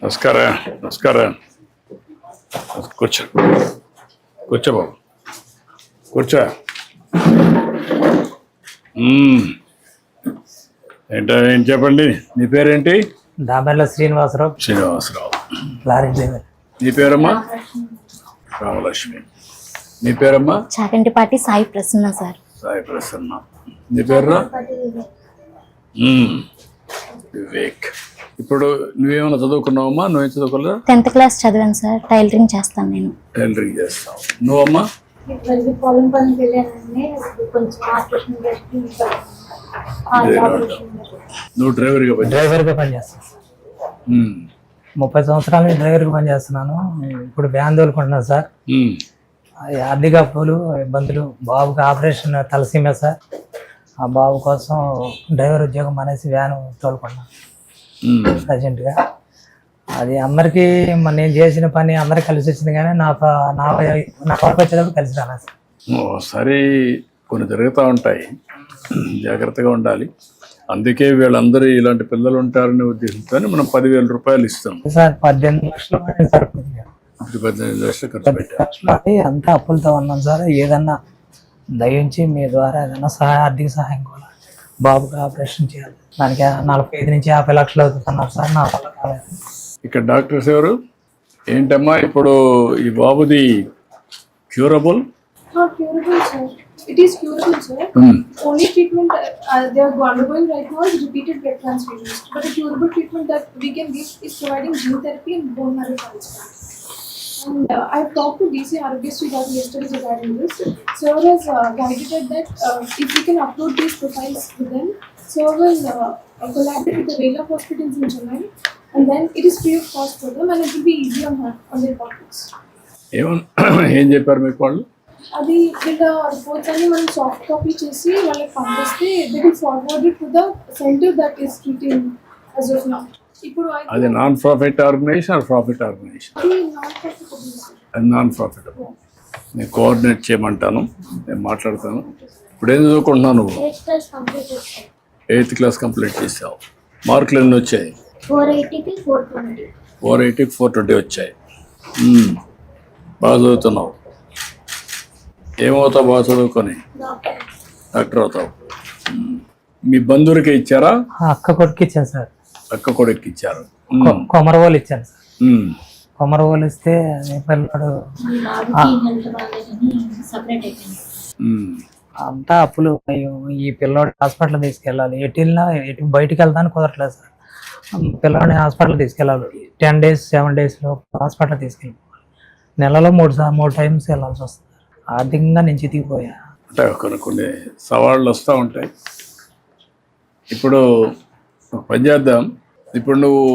నమస్కారం. నమస్కారం. కూర్చో కూర్చో బాబు, కూర్చో. ఏం చెప్పండి, నీ పేరేంటి? దామెర్ల శ్రీనివాసరావు. శ్రీనివాసరావు. Lorry driver. నీ పేరమ్మా? రామలక్ష్మి. నీ పేరమ్మా? చాగంటిపాటి సాయి ప్రసన్న సార్. సాయి ప్రసన్న. నీ పేరురా? వివేక్. ఇప్పుడు నువ్వేమైనా చదువుకున్నావమ్మా? నువ్వేం చదువుకోలేదా? 10th క్లాస్ చదివాను సార్. టైలరింగ్ చేస్తాను నేను. టైలరింగ్ చేస్తావు. నువ్వమ్మా? నువ్వు డ్రైవర్గా పనిచేస్తాను. 30 సంవత్సరాల నుంచి డ్రైవర్గా పనిచేస్తున్నాను. ఇప్పుడు వ్యాన్ తోలుకుంటున్నాను సార్. ఆర్థిక అప్పులు, ఇబ్బందులు. బాబుకి ఆపరేషన్ తలసీమ సార్. ఆ బాబు కోసం డ్రైవర్ ఉద్యోగం అనేసి వ్యాన్ తోలుకున్నాను ప్రజెంట్గా. అది అందరికీ నేను చేసిన పని అందరికి కలిసి వచ్చింది, కానీ నా వరకు వచ్చేటప్పుడు కలిసి రాలేదు సార్. సరే, కొన్ని జరుగుతూ ఉంటాయి, జాగ్రత్తగా ఉండాలి. అందుకే వీళ్ళందరూ ఇలాంటి పిల్లలు ఉంటారనే ఉద్దేశంతో మనం 10,000 రూపాయలు ఇస్తాం సార్. 18 లక్షలు 18 లక్షలు ఖర్చు పెట్టాం. అంతా అప్పులతో ఉన్నాం సార్. ఏదన్నా దయించి మీ ద్వారా ఏదైనా ఆర్థిక సహాయం కూడా, బాబుకి ఆపరేషన్ చేయాలి. దానికి 45 నుంచి 50 లక్షలు అవుతున్నారు సార్. నా వల్ల కాలేదు. ఇక్కడ డాక్టర్స్ ఎవరు? ఏంటమ్మా ఇప్పుడు ఈ బాబుది curable? Curable, sir. It is curable, sir. Only treatment they are undergoing right now is repeated blood transfusions. But the curable treatment that we can give is providing gene therapy and bone marrow transplant. And I've talked to DC Arogyasri Garu yesterday regarding this. Sir has guided that if we can upload these profiles with them, sir will collaborate with the Vela hospitals in Chennai, and then it is free of cost for them and it will be easy on their pockets. ఏం చెప్పారు మీకు వాళ్ళు? అది వీళ్ళ reports అన్ని మనం soft copy చేసి వాళ్ళకి పంపిస్తే they will forward it to the centre that is treating as of now. ఇప్పుడు అది non profit organisation or profit organisation? అది నాన్ ప్రాఫిటబుల్. నేను కోఆర్డినేట్ చేయమంటాను, నేను మాట్లాడతాను. ఇప్పుడు ఏం చదువుకుంటున్నావు నువ్వు? 8th క్లాస్ కంప్లీట్ చేసావు. మార్కులు ఎన్ని వచ్చాయి? 480కి 420. 480కి 420 వచ్చాయి. బాగా చదువుతున్నావు. ఏమవుతావు బాగా చదువుకొని? డాక్టర్ అవుతావు. మీ బంధువులకి ఇచ్చారా? అక్క కొడుకు ఇచ్చాను సార్. అక్క కొడుకు ఇచ్చారు. కొమరవోలు ఇచ్చాను సార్. కొమరవోలు ఇస్తే పిల్లడు అంతా అప్పులు. ఈ పిల్లోడి హాస్పిటల్ తీసుకెళ్ళాలి. ఎటు బయటికి వెళ్తాను కుదరట్లేదు సార్. పిల్లోడిని హాస్పిటల్ తీసుకెళ్ళాలి. 10 days 7 daysలో హాస్పిటల్ తీసుకెళ్ళిపోవాలి. నెలలో 3 times వెళ్ళాల్సి వస్తుంది. ఆర్థికంగా నేను చితికిపోయా. అంటే కొన్ని సవాళ్ళు వస్తూ ఉంటాయి. ఇప్పుడు పని చేద్దాం. ఇప్పుడు నువ్వు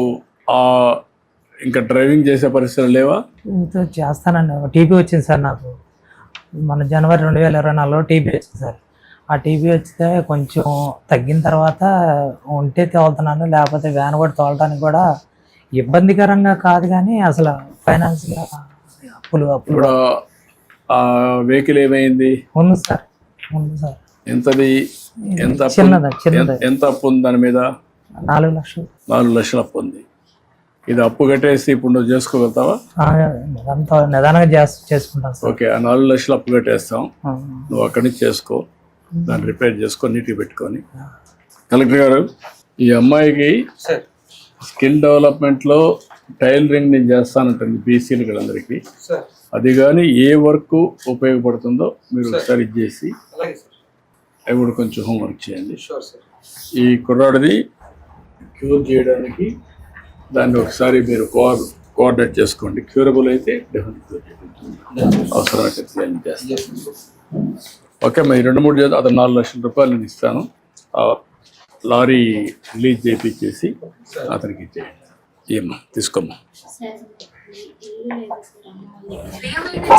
ఇంకా డ్రైవింగ్ చేసే పరిస్థితులు లేవా? చేస్తానండి. టీబీ వచ్చింది సార్ నాకు. మన జనవరి 2024లో టీబీ వచ్చింది సార్. ఆ టీబీ వస్తే కొంచెం తగ్గిన తర్వాత ఉంటే తోలుతున్నాను, లేకపోతే వ్యాన్ కూడా తోలడానికి కూడా ఇబ్బందికరంగా కాదు, కానీ అసలు ఫైనాన్స్గా అప్పులు. ఆ వెహికల్ ఏమైంది? ఉంది సార్. ఎంతది? ఎంత అప్పు ఉంది దాని మీద? 4 లక్షలు. 4 లక్షల అప్పు ఉంది. ఇది అప్పు కట్టేసి ఇప్పుడు నువ్వు చేసుకోగలుగుతావా? నిదానంగా చేసుకుంటాను సార్. ఓకే, ఆ 4 లక్షలు అప్పు కట్టేస్తాం. నువ్వు అక్కడి నుంచి చేసుకో, దాన్ని రిపేర్ చేసుకో, నీట్గా పెట్టుకొని. కలెక్టర్ గారు, ఈ అమ్మాయికి స్కిల్ డెవలప్మెంట్లో టైలరింగ్ నేను చేస్తానంటుంది బీసీలు అందరికీ. అది కానీ ఏ వర్క్ ఉపయోగపడుతుందో మీరు ఒకసారి ఇచ్చేసి అవి కూడా కొంచెం హోంవర్క్ చేయండి. ఈ కుర్రాడిది క్యూర్ చేయడానికి దాన్ని ఒకసారి మీరు కోఆర్డినేట్ చేసుకోండి. క్యూరబుల్ అయితే డెఫినెట్గా అవసరమైతే చేస్తాను. ఓకే, మరి 2-3 చేద్దాం. అతను 4 లక్షల రూపాయలు నేను ఇస్తాను. లారీ రిలీజ్ చేయించేసి అతనికి ఇచ్చేయండి. ఏమ్మా తీసుకోమ్మా. ప్రియమైన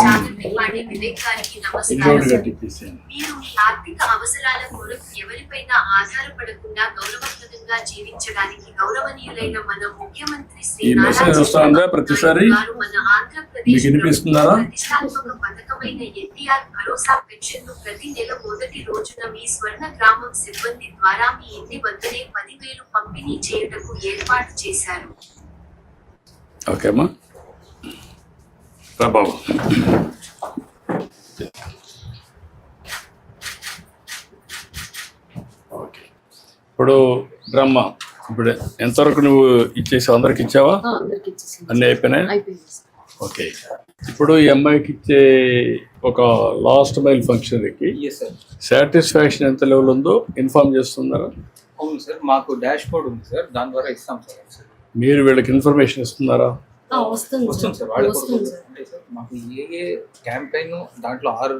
జాగృతిపాటి వివేక్ గారికి నమస్కారం. ఇంకోటి కట్టించేసాను. మీరు మీ ఆర్థిక అవసరాల కొరకు ఎవరిపైన ఆధారపడకుండా గౌరవప్రదంగా జీవించడానికి గౌరవనీయులైన మన ముఖ్యమంత్రి శ్రీ ఈ మెసేజ్ వస్తుందా ప్రతిసారి? గారు మన ఆంధ్రప్రదేశ్ మీకు వినిపిస్తున్నారా? ప్రతిష్టాత్మక పథకమైన ఎన్టీఆర్ భరోసా పెన్షన్ ను ప్రతి నెల మొదటి రోజున మీ స్వర్ణ గ్రామం సిబ్బంది ద్వారా మీ ఇంటి వద్దనే 10,000 పంపిణీ చేయుటకు ఏర్పాటు చేశారు. ఓకే అమ్మా బాబు. ఓకే ఇప్పుడు డ్రమ్మ ఇప్పుడు ఎంతవరకు నువ్వు ఇచ్చేసావు? అందరికి ఇచ్చావా? అందరికి ఇచ్చేసింది. అన్నీ అయిపోయినాయి? అయిపోయింది సార్. ఓకే ఇప్పుడు ఈ అమ్మాయికి ఇచ్చే ఒక లాస్ట్ మైల్ ఫంక్షన్కి ఎస్ సార్. సాటిస్ఫాక్షన్ ఎంత లెవెల్ ఉందో ఇన్ఫార్మ్ చేస్తున్నారా? అవును సార్, మాకు డాష్ బోర్డ్ ఉంది సార్, దాని ద్వారా ఇస్తాం సార్. మీరు వీళ్ళకి ఇన్ఫర్మేషన్ ఇస్తున్నారా? వస్తుంది వస్తుంది సార్, వాళ్ళు వస్తుంది సార్. అంటే సార్ మాకు ఏ క్యాంపెయిన్ దాంట్లో 6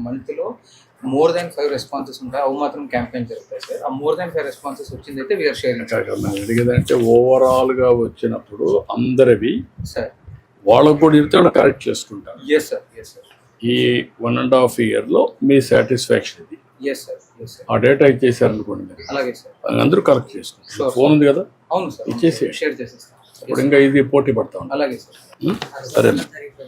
మంత్లో మోర్ దాన్ 5 రెస్పాన్సెస్ ఉంటాయి, అవి మాత్రం క్యాంపెయిన్ జరుగుతాయి సార్. ఆ మోర్ దాన్ 5 రెస్పాన్సెస్ వచ్చింది అయితే వీఆర్ షేరింగ్ నేను అడిగేదంటే ఓవరాల్గా వచ్చినప్పుడు అందరివి సార్. వాళ్ళకు కూడా చెప్తే వాళ్ళు కరెక్ట్ చేసుకుంటారు. ఎస్ సార్, ఎస్ సార్, ఈ 1.5 yearలో మీ సాటిస్ఫాక్షన్ ఇది. Yes sir, yes sir. ఆ డేటా ఇచ్చేసారనుకోండి మీరు, అలాగే సార్. అందరూ కరెక్ట్ చేసుకుంటారు. Sure. ఫోన్ ఉంది కదా, అవును సార్, ఇచ్చేసి షేర్ చేసేస్తాం. ఇప్పుడు ఇంకా ఇది పోటీ పడతా ఉంటాం. అలాగే సార్. సరేనా?